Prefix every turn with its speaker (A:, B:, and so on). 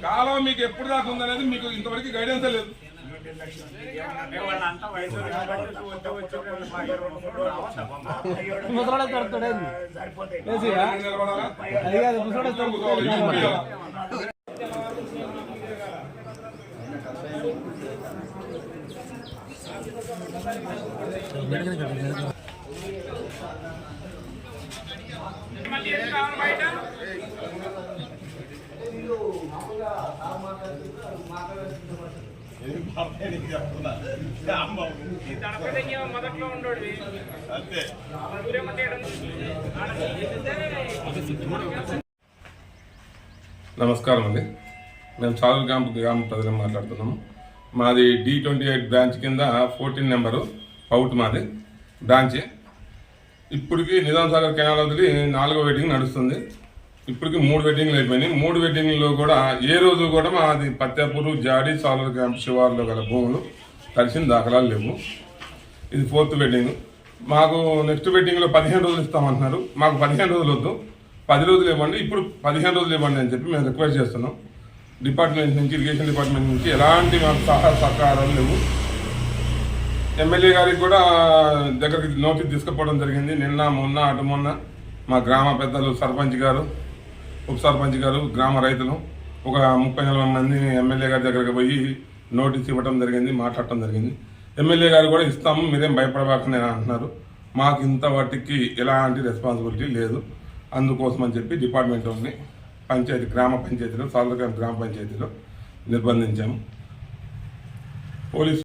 A: కాలం మీకు ఎప్పుడు దాకా ఉందనేది మీకు ఇంతవరకు గైడెన్స్ లేదు.
B: మొదట్లో ఉండోడు
A: నమస్కారం అండి. మేము చాలూరు గ్రామ ప్రజలు మాట్లాడుతున్నాము. మాది D28 బ్రాంచ్ కింద 14 నెంబరు పౌట్ మాది బ్రాంచ్. ఇప్పటికి నిజాం సాగర్ కెనాల్ వదిలి 4వ వెడ్డింగ్ నడుస్తుంది. ఇప్పటికి 3 వెడ్డింగ్లు అయిపోయినాయి. 3 వెడ్డింగ్లో కూడా ఏ రోజు కూడా మాది పత్యాపూరు, జాడి, చాలూరు క్యాంప్ శివార్లో గల భూములు కలిసిన దాఖలాలు లేవు. ఇది 4th వెడ్డింగ్. మాకు నెక్స్ట్ వెడ్డింగ్లో 15 రోజులు ఇస్తామంటున్నారు. మాకు 15 రోజులు వద్దు, 10 రోజులు ఇవ్వండి. ఇప్పుడు 15 రోజులు ఇవ్వండి అని చెప్పి మేము రిక్వెస్ట్ చేస్తున్నాం. డిపార్ట్మెంట్ నుంచి, ఇరిగేషన్ డిపార్ట్మెంట్ నుంచి ఎలాంటి మాకు సహాయ సహకారాలు లేవు. ఎమ్మెల్యే గారికి కూడా దగ్గరికి నోటీస్ తీసుకుపోవడం జరిగింది. నిన్న మొన్న మా గ్రామ పెద్దలు, సర్పంచ్ గారు, ఉప సర్పంచ్ గారు, గ్రామ రైతులు ఒక 30-40 మంది ఎమ్మెల్యే గారి దగ్గరికి పోయి నోటీస్ ఇవ్వడం జరిగింది, మాట్లాడటం జరిగింది. ఎమ్మెల్యే గారు కూడా ఇస్తాము, మీరేం భయపడబాకనే అంటున్నారు. మాకు ఇంత వాటికి ఎలాంటి రెస్పాన్సిబిలిటీ లేదు. అందుకోసం అని చెప్పి డిపార్ట్మెంట్ని గ్రామ పంచాయతీలో, చాలూరు గ్రామ పంచాయతీలో నిర్బంధించాము. పోలీసు